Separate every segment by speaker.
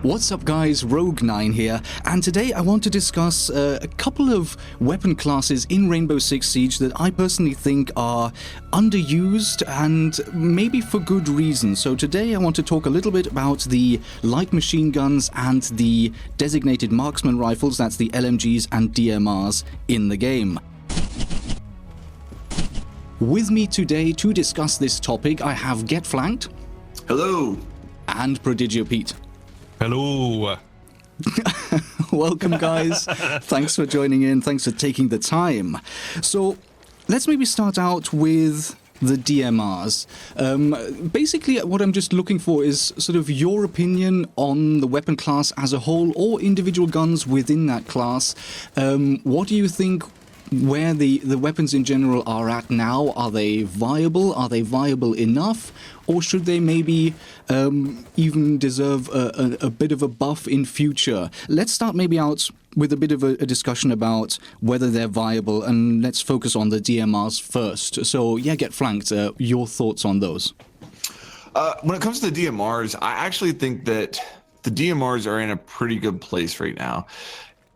Speaker 1: What's up guys, Rogue9 here, and today I want to discuss a couple of weapon classes in Rainbow Six Siege that I personally think are underused and maybe for good reason. So today I want to talk a little bit about the light machine guns and the designated marksman rifles, that's the LMGs and DMRs in the game. With me today to discuss this topic I have Get Flanked.
Speaker 2: Hello.
Speaker 1: And Prodigio Pete.
Speaker 3: Hello.
Speaker 1: Welcome, guys. Thanks for joining in. Thanks for taking the time. So let's maybe start out with the DMRs. Basically, what I'm just looking for is sort of your opinion on the weapon class as a whole or individual guns within that class. What do you think where the weapons in general are at now? Are they viable? Are they viable enough? Or should they maybe even deserve a bit of a buff in future? Let's start maybe out with a bit of a discussion about whether they're viable, and let's focus on the DMRs first. So yeah, Get Flanked, your thoughts on those?
Speaker 2: When it comes to the DMRs, I actually think that the DMRs are in a pretty good place right now.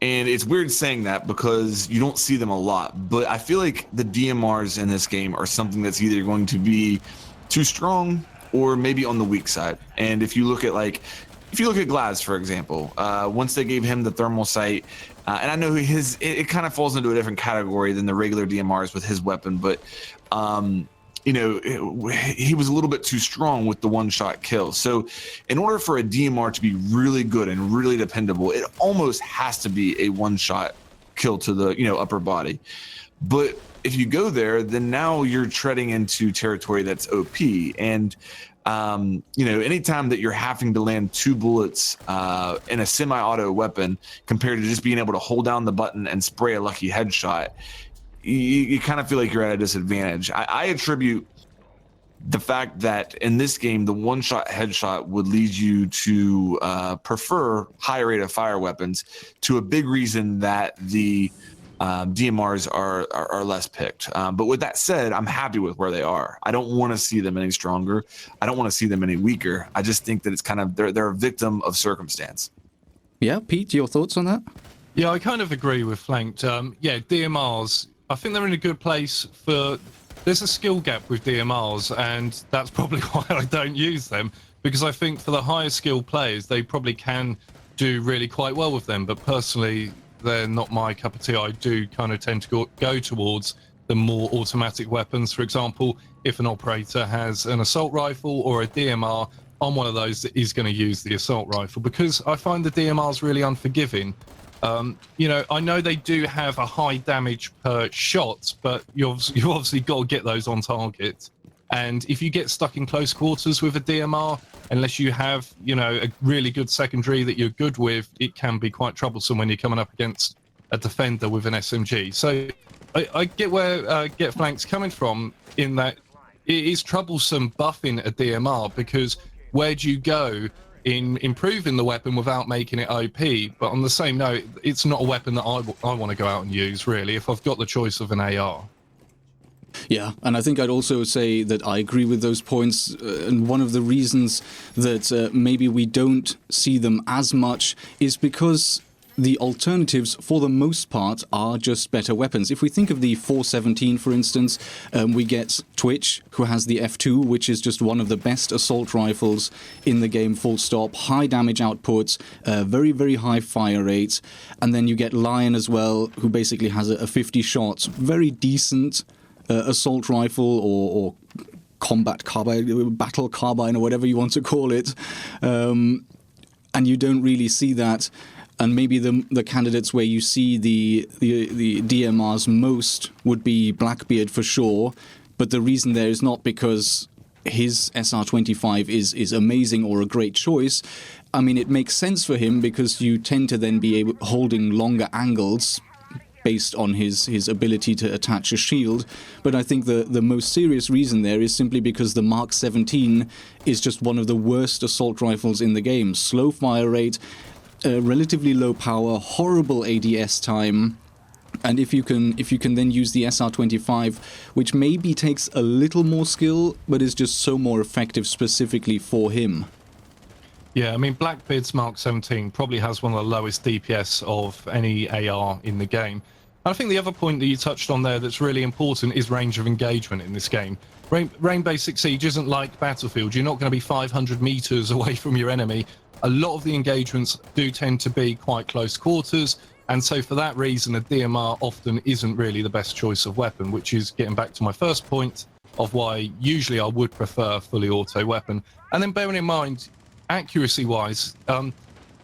Speaker 2: And it's weird saying that because you don't see them a lot, but I feel like the DMRs in this game are something that's either going to be too strong or maybe on the weak side. And if you look at Glass, for example, once they gave him the thermal sight, and I know it kind of falls into a different category than the regular DMRs with his weapon, but you know, he was a little bit too strong with the one-shot kill. So in order for a DMR to be really good and really dependable, it almost has to be a one-shot kill to the, you know, upper body. But if you go there, then now you're treading into territory that's OP. And, you know, anytime that you're having to land 2 bullets in a semi-auto weapon compared to just being able to hold down the button and spray a lucky headshot, you kind of feel like you're at a disadvantage. I attribute the fact that in this game, the one-shot headshot would lead you to prefer higher rate of fire weapons to a big reason that the DMRs are less picked. But with that said, I'm happy with where they are. I don't want to see them any stronger. I don't want to see them any weaker. I just think that it's kind of they're a victim of circumstance.
Speaker 1: Yeah, Pete, your thoughts on that?
Speaker 3: Yeah, I kind of agree with Flanked. Yeah, DMRs, I think they're in a good place for... There's a skill gap with DMRs, and that's probably why I don't use them, because I think for the higher skill players, they probably can do really quite well with them, but personally, they're not my cup of tea. I do kind of tend to go towards the more automatic weapons. For example, if an operator has an assault rifle or a DMR, I'm one of those that is going to use the assault rifle, because I find the DMRs really unforgiving. You know, I know they do have a high damage per shot, but you've obviously got to get those on target. And if you get stuck in close quarters with a DMR, unless you have, you know, a really good secondary that you're good with, it can be quite troublesome when you're coming up against a defender with an SMG. So I get where Get Flanked's coming from, in that it is troublesome buffing a DMR, because where do you go in improving the weapon without making it OP? But on the same note, it's not a weapon that I want to go out and use, really, if I've got the choice of an AR.
Speaker 1: Yeah, and I think I'd also say that I agree with those points, and one of the reasons that maybe we don't see them as much is because the alternatives, for the most part, are just better weapons. If we think of the 417, for instance, we get Twitch, who has the F2, which is just one of the best assault rifles in the game, full stop. High damage outputs, very, very high fire rates. And then you get Lion as well, who basically has a 50 shots, very decent assault rifle or combat carbine, battle carbine, or whatever you want to call it. And you don't really see that. And maybe the candidates where you see the DMRs most would be Blackbeard for sure, but the reason there is not because his SR25 is amazing or a great choice. I mean, it makes sense for him because you tend to then be holding longer angles based on his ability to attach a shield. But I think the most serious reason there is simply because the Mark 17 is just one of the worst assault rifles in the game. Slow fire rate, relatively low power, horrible ADS time, and if you can then use the SR25, which maybe takes a little more skill, but is just so more effective specifically for him.
Speaker 3: Yeah, I mean, Blackbeard's Mark 17 probably has one of the lowest DPS of any AR in the game. And I think the other point that you touched on there that's really important is range of engagement in this game. Rainbow Six Siege isn't like Battlefield. You're not going to be 500 meters away from your enemy. A lot of the engagements do tend to be quite close quarters, and so for that reason, a DMR often isn't really the best choice of weapon, which is getting back to my first point of why usually I would prefer a fully auto weapon. And then bearing in mind, accuracy-wise,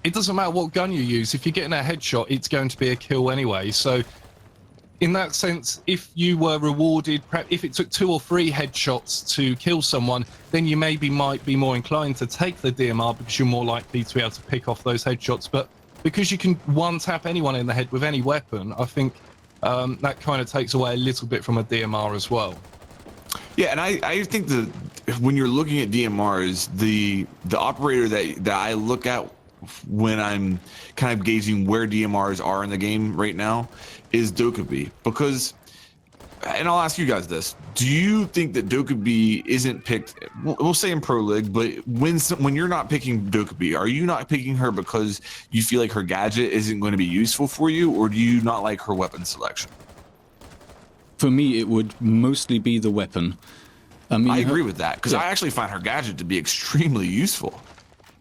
Speaker 3: it doesn't matter what gun you use. If you're getting a headshot, it's going to be a kill anyway. So in that sense, if you were rewarded, if it took 2 or 3 headshots to kill someone, then you might be more inclined to take the DMR because you're more likely to be able to pick off those headshots. But because you can one-tap anyone in the head with any weapon, I think that kind of takes away a little bit from a DMR as well.
Speaker 2: Yeah, and I think that when you're looking at DMRs, the operator that I look at when I'm kind of gauging where DMRs are in the game right now is Dokkaebi, because, and I'll ask you guys this: do you think that Dokkaebi isn't picked? We'll say in Pro League, but when you're not picking Dokkaebi, are you not picking her because you feel like her gadget isn't going to be useful for you, or do you not like her weapon selection?
Speaker 1: For me, it would mostly be the weapon. I mean,
Speaker 2: I agree with that, because I actually find her gadget to be extremely useful.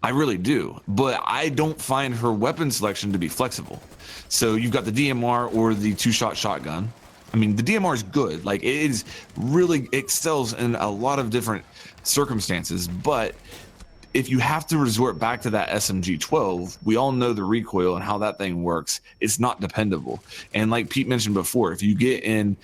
Speaker 2: I really do, but I don't find her weapon selection to be flexible. So you've got the DMR or the 2-shot shotgun. I mean, the DMR is good. Like, it is really excels in a lot of different circumstances, but if you have to resort back to that SMG-12, we all know the recoil and how that thing works. It's not dependable. And like Pete mentioned before, if you get in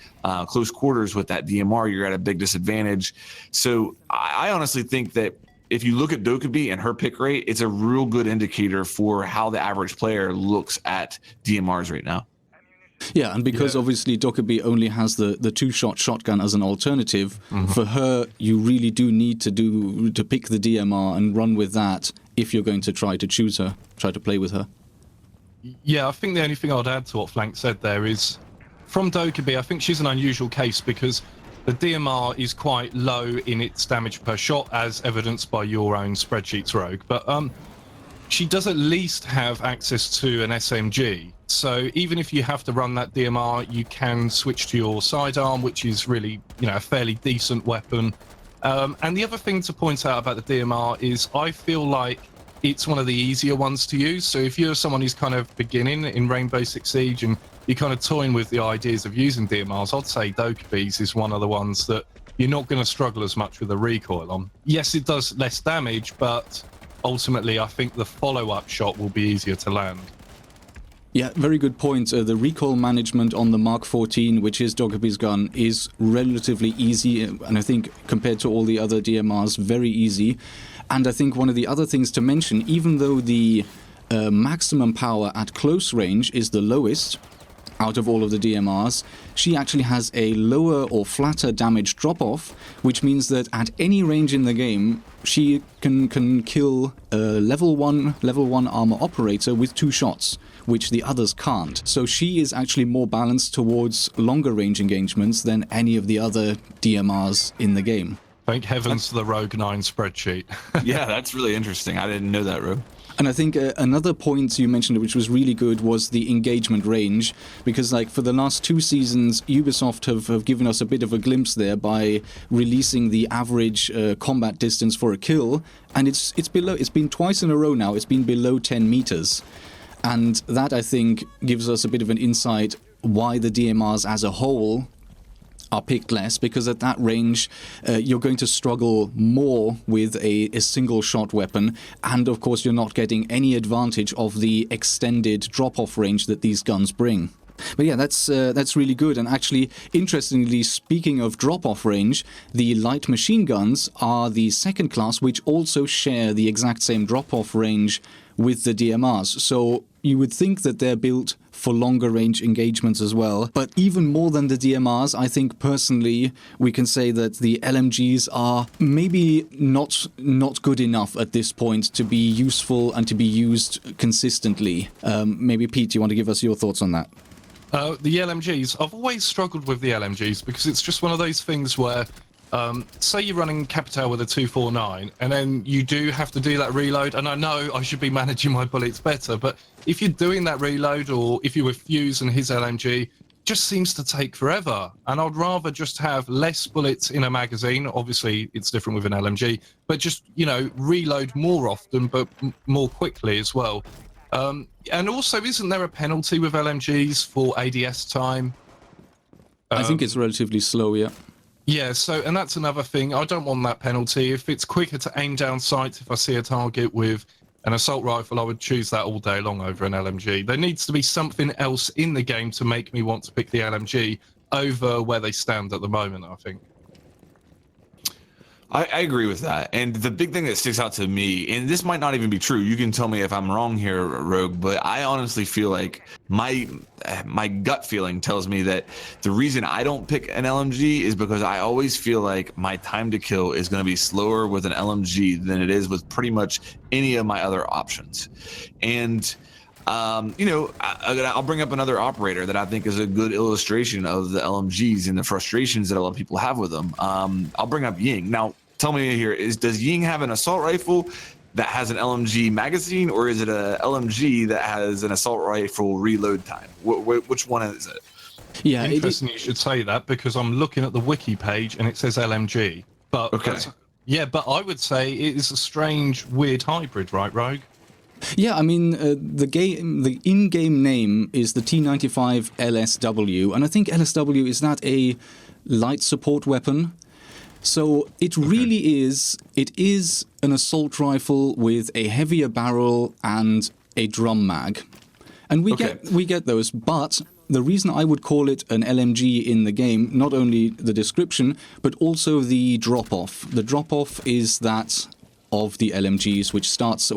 Speaker 2: close quarters with that DMR, you're at a big disadvantage. So I honestly think that if you look at Dokkaebi and her pick rate, it's a real good indicator for how the average player looks at DMRs right now.
Speaker 1: Yeah, and because obviously Dokkaebi only has the 2-shot shotgun as an alternative, for her, you really do need to pick the DMR and run with that if you're going to try to choose her, try to play with her.
Speaker 3: Yeah, I think the only thing I'd add to what Flank said there is, from Dokkaebi, I think she's an unusual case because the DMR is quite low in its damage per shot, as evidenced by your own spreadsheets, Rogue. But she does at least have access to an SMG. So even if you have to run that DMR, you can switch to your sidearm, which is really, a fairly decent weapon. And the other thing to point out about the DMR is I feel like it's one of the easier ones to use. So if you're someone who's kind of beginning in Rainbow Six Siege and you're kind of toying with the ideas of using DMRs, I'd say Dokkaebi's is one of the ones that you're not going to struggle as much with the recoil on. Yes, it does less damage, but ultimately I think the follow-up shot will be easier to land.
Speaker 1: Yeah, very good point. The recoil management on the Mark 14, which is Dokkaebi's gun, is relatively easy, and I think compared to all the other DMRs, very easy. And I think one of the other things to mention, even though the maximum power at close range is the lowest out of all of the DMRs, she actually has a lower or flatter damage drop-off, which means that at any range in the game, she can kill a level 1 armor operator with 2 shots, which the others can't. So she is actually more balanced towards longer range engagements than any of the other DMRs in the game.
Speaker 3: Thank heavens for the Rogue 9 spreadsheet.
Speaker 2: Yeah, that's really interesting. I didn't know that, Rogue.
Speaker 1: And I think another point you mentioned, which was really good, was the engagement range. Because, like, for the last 2 seasons, Ubisoft have given us a bit of a glimpse there by releasing the average combat distance for a kill. And it's been twice in a row now, it's been below 10 meters. And that, I think, gives us a bit of an insight why the DMRs as a whole are picked less, because at that range you're going to struggle more with a single shot weapon, and of course you're not getting any advantage of the extended drop-off range that these guns bring. But yeah, that's really good. And actually, interestingly, speaking of drop-off range, the light machine guns are the second class which also share the exact same drop-off range with the DMRs. So you would think that they're built for longer range engagements as well. But even more than the DMRs, I think personally we can say that the LMGs are maybe not good enough at this point to be useful and to be used consistently. Maybe Pete, you want to give us your thoughts on that?
Speaker 3: The LMGs, I've always struggled with the LMGs because it's just one of those things where say you're running Capital with a 249, and then you do have to do that reload, and I know I should be managing my bullets better, but if you're doing that reload, or if you were Fuse and his LMG, just seems to take forever. And I'd rather just have less bullets in a magazine. Obviously, it's different with an LMG, but just, reload more often, but more quickly as well. And also, isn't there a penalty with LMGs for ADS time?
Speaker 1: I think it's relatively slow, yeah.
Speaker 3: Yeah, and that's another thing. I don't want that penalty. If it's quicker to aim down sights, if I see a target with an assault rifle, I would choose that all day long over an LMG. There needs to be something else in the game to make me want to pick the LMG over where they stand at the moment, I think.
Speaker 2: I agree with that. And the big thing that sticks out to me, and this might not even be true, you can tell me if I'm wrong here, Rogue, but I honestly feel like my gut feeling tells me that the reason I don't pick an LMG is because I always feel like my time to kill is going to be slower with an LMG than it is with pretty much any of my other options. And I'll bring up another operator that I think is a good illustration of the LMGs and the frustrations that a lot of people have with them. I'll bring up Ying. Now, tell me here, does Ying have an assault rifle that has an LMG magazine, or is it a LMG that has an assault rifle reload time? Which one is it?
Speaker 3: Yeah, interesting you should say that, because I'm looking at the wiki page and it says LMG. But
Speaker 2: okay.
Speaker 3: But I would say it is a strange, weird hybrid, right, Rogue?
Speaker 1: Yeah, I mean, the in-game name is the T95 LSW, and I think LSW is that a light support weapon. So it really is an assault rifle with a heavier barrel and a drum mag. And we get those, but the reason I would call it an LMG in the game, not only the description, but also the drop-off. The drop-off is that of the LMGs, which starts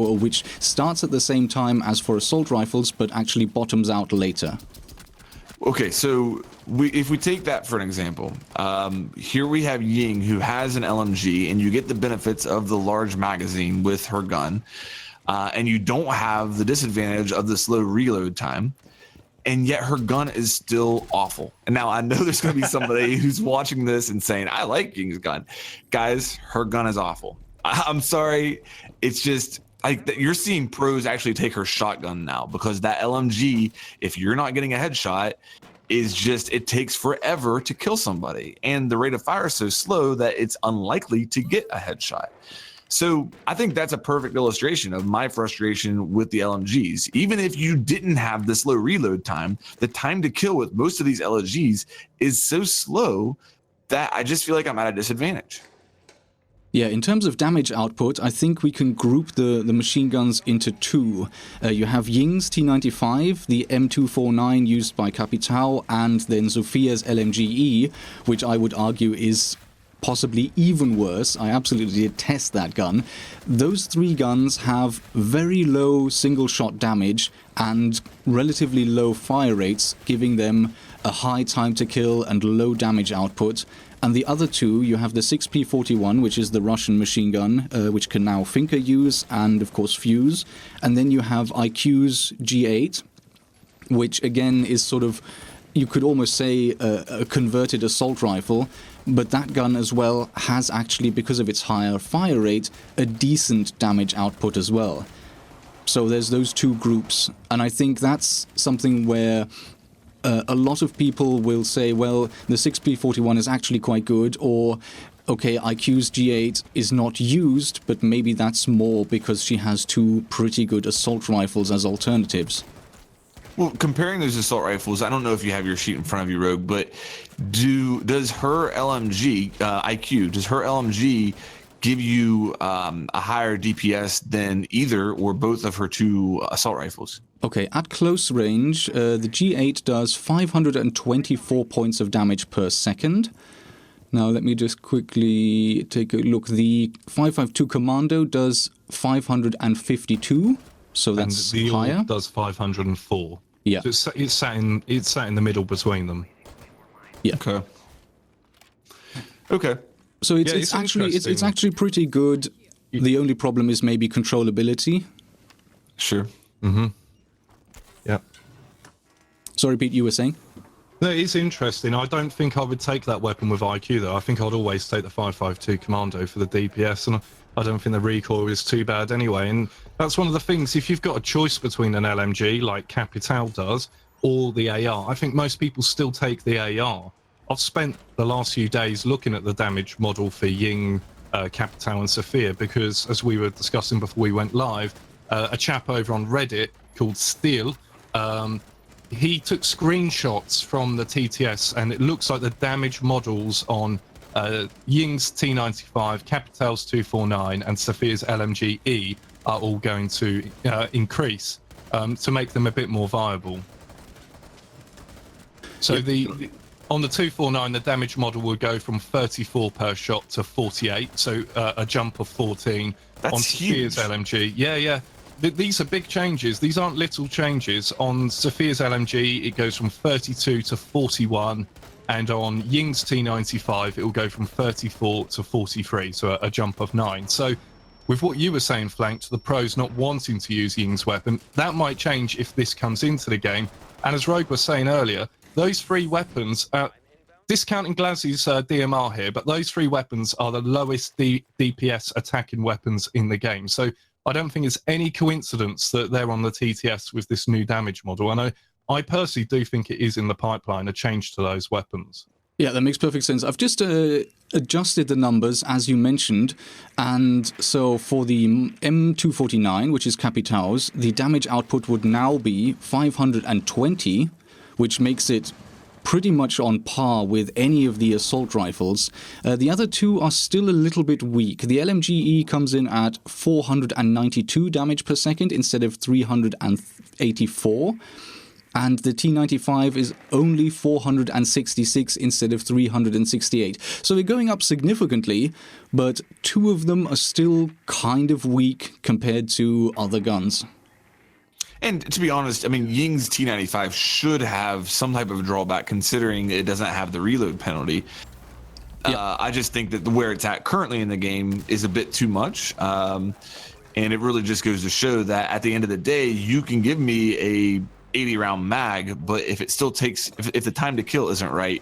Speaker 1: at the same time as for assault rifles, but actually bottoms out later.
Speaker 2: Okay, so if we take that for an example, here we have Ying, who has an LMG, and you get the benefits of the large magazine with her gun, and you don't have the disadvantage of the slow reload time, and yet her gun is still awful. And now I know there's going to be somebody who's watching this and saying, I like Ying's gun. Guys, her gun is awful. I'm sorry. It's just like you're seeing pros actually take her shotgun now, because that LMG, if you're not getting a headshot, it takes forever to kill somebody. And the rate of fire is so slow that it's unlikely to get a headshot. So I think that's a perfect illustration of my frustration with the LMGs. Even if you didn't have the slow reload time, the time to kill with most of these LMGs is so slow that I just feel like I'm at a disadvantage.
Speaker 1: Yeah, in terms of damage output, I think we can group the machine guns into two. You have Ying's T95, the M249 used by Capitao, and then Sophia's LMGE, which I would argue is possibly even worse. I absolutely detest that gun. Those three guns have very low single-shot damage and relatively low fire rates, giving them a high time to kill and low damage output. And the other two, you have the 6P41, which is the Russian machine gun, which can now Finker use, and of course Fuse. And then you have IQ's G8, which again is sort of, you could almost say a converted assault rifle. But that gun as well has actually, because of its higher fire rate, a decent damage output as well. So there's those two groups. And I think that's something where a lot of people will say, well, the 6P41 is actually quite good, or, okay, IQ's G8 is not used, but maybe that's more because she has two pretty good assault rifles as alternatives.
Speaker 2: Well, comparing those assault rifles, I don't know if you have your sheet in front of you, Rogue, but does her LMG, IQ, does her LMG give you a higher DPS than either or both of her two assault rifles?
Speaker 1: Okay, at close range, the G8 does 524 points of damage per second. Now, let me just quickly take a look. The 552 Commando does 552, so that's
Speaker 3: and the
Speaker 1: higher.
Speaker 3: Orb does 504.
Speaker 1: Yeah.
Speaker 3: So it's sat in the middle between them.
Speaker 1: Yeah.
Speaker 2: Okay.
Speaker 1: So it's actually pretty good. The only problem is maybe controllability.
Speaker 2: Sure.
Speaker 3: Mm-hmm. Yeah.
Speaker 1: Sorry, Pete, you were saying?
Speaker 3: No, it's interesting. I don't think I would take that weapon with IQ, though. I think I'd always take the 5.52 Commando for the DPS, and I don't think the recoil is too bad anyway. And that's one of the things, if you've got a choice between an LMG, like Capital does, or the AR, I think most people still take the AR. I've spent the last few days looking at the damage model for Ying, Capital, and Sophia, because, as we were discussing before we went live, a chap over on Reddit called Steel, he took screenshots from the TTS, and it looks like the damage models on Ying's T95, Capital's 249, and Sophia's LMG-E are all going to increase to make them a bit more viable. So on the 249, the damage model will go from 34 per shot to 48, so a jump of 14.
Speaker 2: That's
Speaker 3: on Sophia's
Speaker 2: huge.
Speaker 3: LMG. Yeah. These are big changes. These aren't little changes. On Sophia's LMG, it goes from 32 to 41, and on Ying's T95, it will go from 34 to 43, so a jump of 9. So with what you were saying, Flanked, the pros not wanting to use Ying's weapon, that might change if this comes into the game. And as Rogue was saying earlier, those 3 weapons, discounting Glazzy's DMR here, but those 3 weapons are the lowest DPS attacking weapons in the game. So I don't think it's any coincidence that they're on the TTS with this new damage model. I personally do think it is in the pipeline, a change to those weapons.
Speaker 1: Yeah, that makes perfect sense. I've just adjusted the numbers, as you mentioned. And so for the M249, which is Capital's, the damage output would now be 520, which makes it pretty much on par with any of the assault rifles. The other 2 are still a little bit weak. The LMGE comes in at 492 damage per second instead of 384. And the T95 is only 466 instead of 368. So they're going up significantly, but 2 of them are still kind of weak compared to other guns.
Speaker 2: And to be honest, I mean, Ying's T95 should have some type of drawback considering it doesn't have the reload penalty.
Speaker 1: Yeah.
Speaker 2: I just think that where it's at currently in the game is a bit too much. And it really just goes to show that at the end of the day, you can give me a 80 round mag, but if it still takes, if the time to kill isn't right,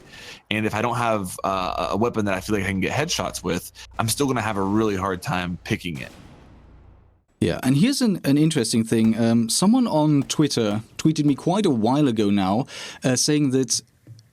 Speaker 2: and if I don't have a weapon that I feel like I can get headshots with, I'm still going to have a really hard time picking it.
Speaker 1: Yeah, and here's an interesting thing. Someone on Twitter tweeted me quite a while ago now, saying that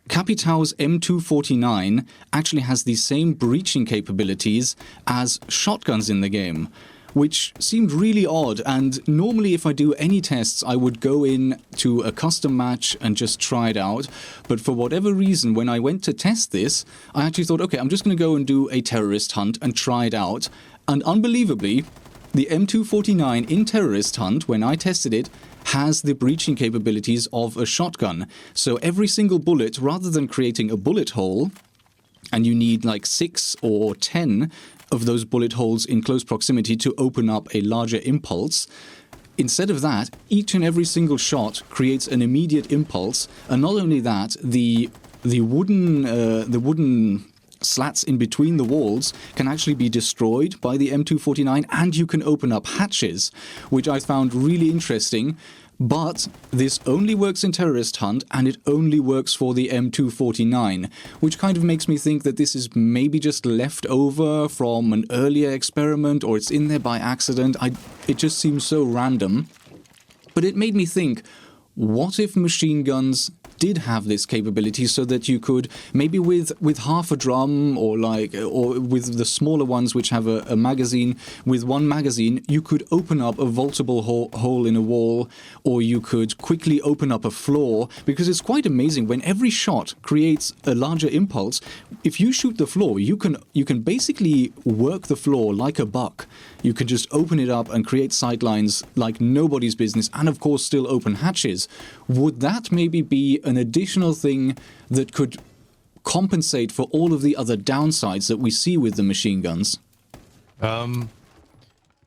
Speaker 1: Capital's M249 actually has the same breaching capabilities as shotguns in the game, which seemed really odd. And normally if I do any tests, I would go in to a custom match and just try it out. But for whatever reason, when I went to test this, I actually thought, okay, I'm just going to go and do a terrorist hunt and try it out. And unbelievably, the M249 in Terrorist Hunt, when I tested it, has the breaching capabilities of a shotgun. So every single bullet, rather than creating a bullet hole, and you need like 6 or 10 of those bullet holes in close proximity to open up a larger impulse, instead of that, each and every single shot creates an immediate impulse. And not only that, the wooden slats in between the walls can actually be destroyed by the M249, and you can open up hatches, which I found really interesting. But this only works in Terrorist Hunt, and it only works for the M249, which kind of makes me think that this is maybe just left over from an earlier experiment, or it's in there by accident. It just seems so random. But it made me think, what if machine guns did have this capability, so that you could maybe with half a drum, or with the smaller ones which have a magazine, with one magazine you could open up a vaultable hole in a wall, or you could quickly open up a floor, because it's quite amazing when every shot creates a larger impulse. If you shoot the floor, you can basically work the floor like a buck. You can just open it up and create sightlines like nobody's business, and of course still open hatches. Would that maybe be an additional thing that could compensate for all of the other downsides that we see with the machine guns?
Speaker 3: I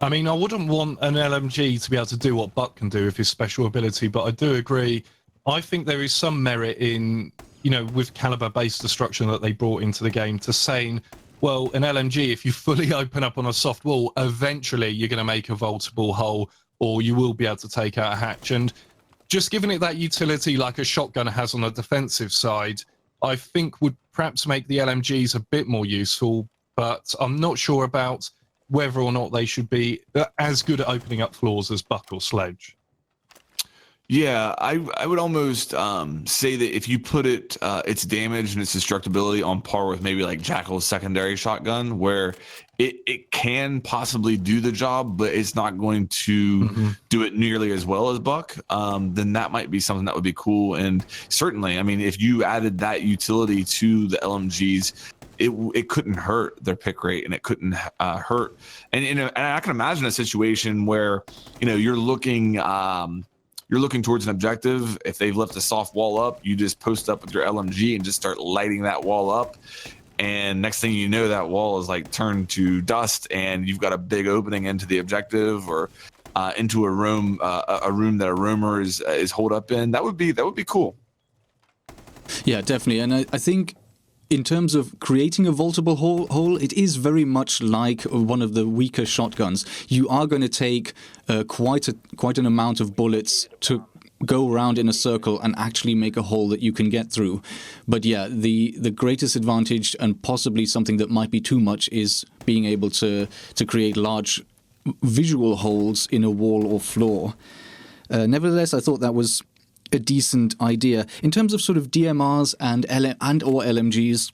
Speaker 3: mean, I wouldn't want an LMG to be able to do what Buck can do with his special ability, but I do agree. I think there is some merit in, you know, with caliber-based destruction that they brought into the game, to saying, well, an LMG, if you fully open up on a soft wall, eventually you're going to make a vaultable hole, or you will be able to take out a hatch. And just giving it that utility like a shotgun has on the defensive side, I think would perhaps make the LMGs a bit more useful, but I'm not sure about whether or not they should be as good at opening up floors as Buck or Sledge.
Speaker 2: Yeah, I would almost say that if you put its damage and its destructibility on par with maybe like Jackal's secondary shotgun, where it can possibly do the job, but it's not going to do it nearly as well as Buck, then that might be something that would be cool. And certainly, I mean, if you added that utility to the LMGs, it couldn't hurt their pick rate, and it couldn't hurt. And I can imagine a situation where you're looking towards an objective. If they've left a soft wall up, you just post up with your LMG and just start lighting that wall up. And next thing you know, that wall is like turned to dust, and you've got a big opening into the objective or into a room that a roamer is holed up in. That would be cool.
Speaker 1: Yeah, definitely. And I think in terms of creating a vaultable hole, it is very much like one of the weaker shotguns. You are going to take quite an amount of bullets to go around in a circle and actually make a hole that you can get through. But yeah, the greatest advantage, and possibly something that might be too much, is being able to create large visual holes in a wall or floor. Nevertheless, I thought that was a decent idea. In terms of sort of DMRs and or LMGs,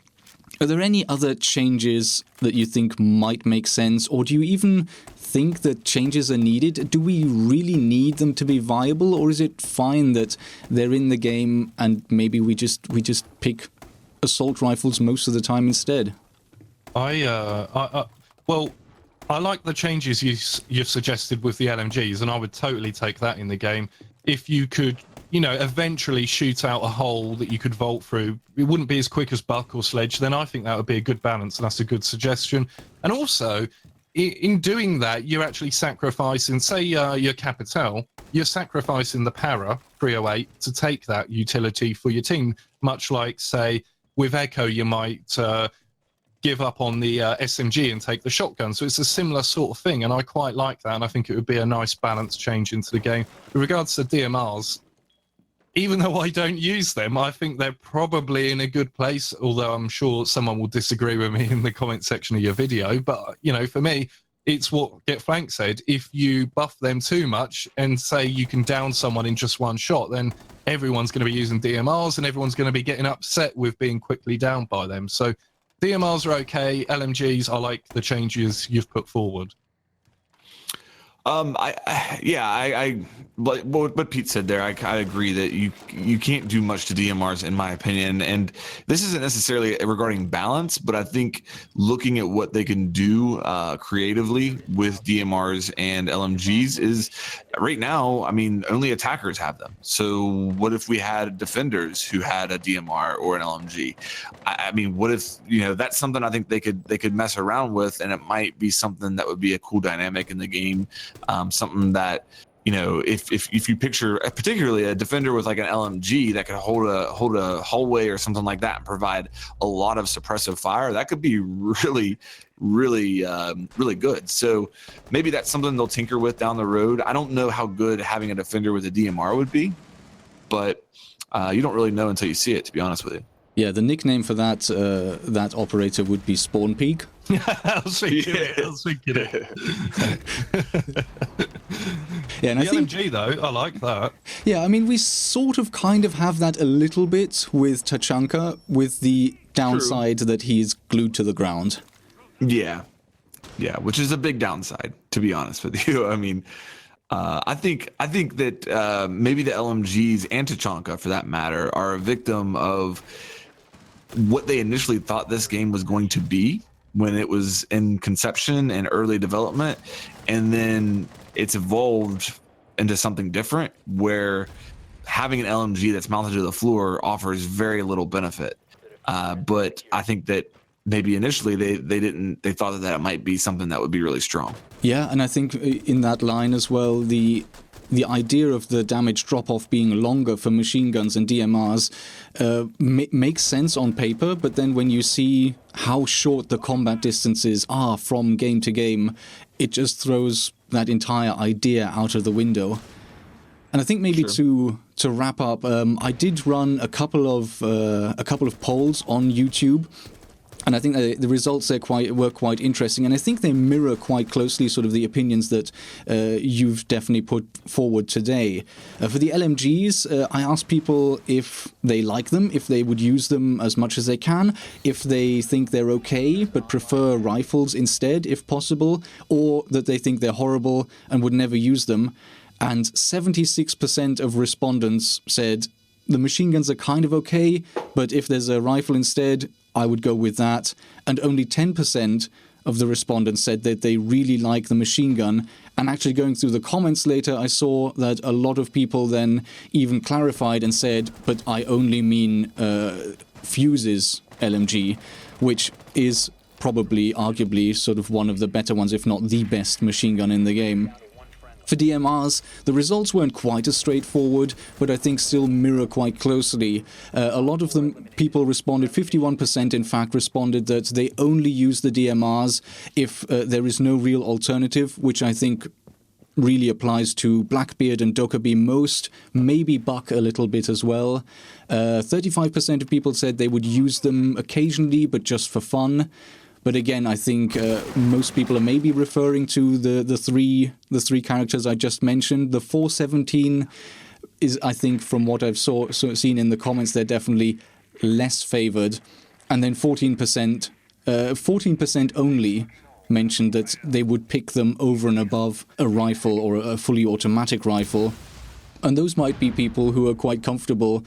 Speaker 1: are there any other changes that you think might make sense, or do you even think that changes are needed? Do we really need them to be viable, or is it fine that they're in the game and maybe we just pick assault rifles most of the time instead?
Speaker 3: Well, I like the changes you've suggested with the LMGs, and I would totally take that in the game. If you could, eventually shoot out a hole that you could vault through, it wouldn't be as quick as Buck or Sledge, then I think that would be a good balance, and that's a good suggestion. And also, in doing that, you're actually sacrificing, say your Capital, you're sacrificing the Para 308 to take that utility for your team, much like, say, with Echo, you might give up on the SMG and take the shotgun. So it's a similar sort of thing, and I quite like that, and I think it would be a nice balance change into the game. With regards to DMRs, even though I don't use them, I think they're probably in a good place, although I'm sure someone will disagree with me in the comment section of your video. But, for me, it's what Get Flanked said. If you buff them too much and say you can down someone in just one shot, then everyone's going to be using DMRs and everyone's going to be getting upset with being quickly downed by them. So DMRs are okay. LMGs, I like the changes you've put forward. What Pete said there, I agree that you can't do much to DMRs, in my opinion. And this isn't necessarily regarding balance, but I think looking at what they can do creatively with DMRs and LMGs is right now, I mean, only attackers have them. So what if we had defenders who had a DMR or an LMG? I mean, what if, that's something I think they could mess around with, and it might be something that would be a cool dynamic in the game. Something that, if you picture particularly a defender with like an LMG that could hold a hallway or something like that and provide a lot of suppressive fire, that could be really, really, really good. So maybe that's something they'll tinker with down the road. I don't know how good having a defender with a DMR would be, but you don't really know until you see it, to be honest with you.
Speaker 1: Yeah, the nickname for that operator would be Spawn Peak.
Speaker 3: I was thinking it.
Speaker 1: Yeah, and
Speaker 3: the LMG, though, I like that.
Speaker 1: Yeah, I mean, we sort of kind of have that a little bit with Tachanka, with the downside that he's glued to the ground.
Speaker 2: Yeah, which is a big downside, to be honest with you. I mean, I think that maybe the LMGs and Tachanka, for that matter, are a victim of what they initially thought this game was going to be when it was in conception and early development, and then it's evolved into something different where having an LMG that's mounted to the floor offers very little benefit. But I think that maybe initially they thought that it might be something that would be really strong.
Speaker 1: Yeah, and I think in that line as well, the idea of the damage drop-off being longer for machine guns and DMRs makes sense on paper, but then when you see how short the combat distances are from game to game, it just throws that entire idea out of the window. And I think maybe to wrap up, I did run a couple of polls on YouTube. And I think the results there were quite interesting, and I think they mirror quite closely sort of the opinions that you've definitely put forward today. For the LMGs, I asked people if they like them, if they would use them as much as they can, if they think they're okay but prefer rifles instead, if possible, or that they think they're horrible and would never use them. And 76% of respondents said the machine guns are kind of okay, but if there's a rifle instead, I would go with that. And only 10% of the respondents said that they really like the machine gun. And actually going through the comments later, I saw that a lot of people then even clarified and said, but I only mean Fuse's LMG, which is probably, arguably, sort of one of the better ones, if not the best machine gun in the game. For DMRs, the results weren't quite as straightforward, but I think still mirror quite closely. A lot of them, people responded, 51% in fact responded that they only use the DMRs if there is no real alternative, which I think really applies to Blackbeard and Dokkaebi most, maybe Buck a little bit as well. 35% of people said they would use them occasionally, but just for fun. But again, I think most people are maybe referring to the three characters I just mentioned. The 417 is, I think, from what I've seen in the comments, they're definitely less favored. And then 14% only mentioned that they would pick them over and above a rifle or a fully automatic rifle. And those might be people who are quite comfortable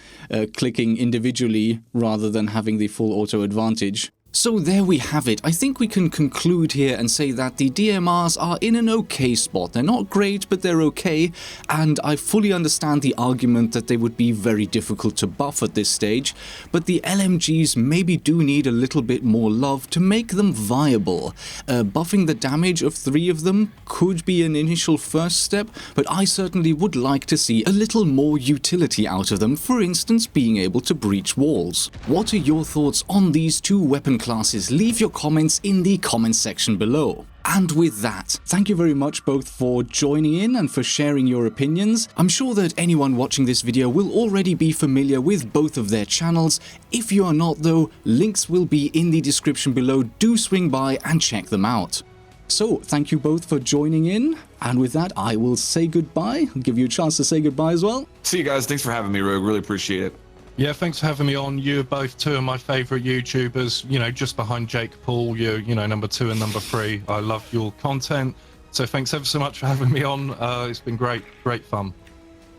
Speaker 1: clicking individually rather than having the full auto advantage. So there we have it. I think we can conclude here and say that the DMRs are in an okay spot. They're not great, but they're okay, and I fully understand the argument that they would be very difficult to buff at this stage, but the LMGs maybe do need a little bit more love to make them viable. Buffing the damage of 3 of them could be an initial first step, but I certainly would like to see a little more utility out of them, for instance being able to breach walls. What are your thoughts on these two weapon classes? Leave your comments in the comments section below. And with that, thank you very much both for joining in and for sharing your opinions. I'm sure that anyone watching this video will already be familiar with both of their channels. If you are not though, links will be in the description below. Do swing by and check them out. So, thank you both for joining in, and with that, I will say goodbye. I'll give you a chance to say goodbye as well.
Speaker 2: See you guys. Thanks for having me, Rogue. Really appreciate it.
Speaker 3: Yeah, thanks for having me on. You're both two of my favourite YouTubers, you know, just behind Jake Paul. You're, you know, number 2 and number 3. I love your content. So thanks ever so much for having me on. It's been great fun.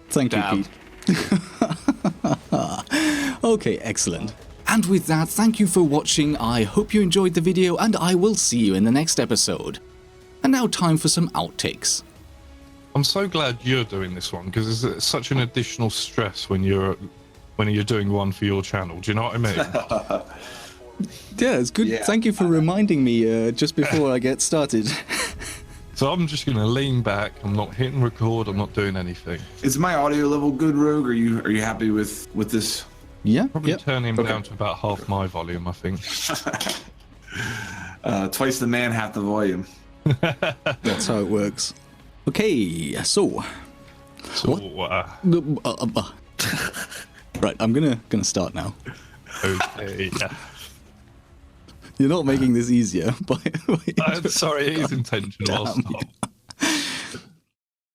Speaker 1: Thank you, Pete. Okay, excellent. And with that, thank you for watching. I hope you enjoyed the video, and I will see you in the next episode. And now time for some outtakes.
Speaker 3: I'm so glad you're doing this one, because it's such an additional stress when you're doing one for your channel. Do you know what I mean?
Speaker 1: Yeah, it's good.
Speaker 2: Yeah.
Speaker 1: Thank you for reminding me just before I get started.
Speaker 3: So I'm just going to lean back. I'm not hitting record. I'm not doing anything.
Speaker 2: Is my audio level good, Rogue? Are you happy with this?
Speaker 1: Yeah,
Speaker 3: Probably
Speaker 1: yep.
Speaker 3: turn him down to about half my volume, I think.
Speaker 2: Twice the man, half the volume.
Speaker 1: That's how it works. Okay, so... Right, I'm gonna start now.
Speaker 3: Okay.
Speaker 1: You're not making this easier, but...
Speaker 3: I'm sorry, it is intentional. I'll
Speaker 1: Damn.
Speaker 3: stop.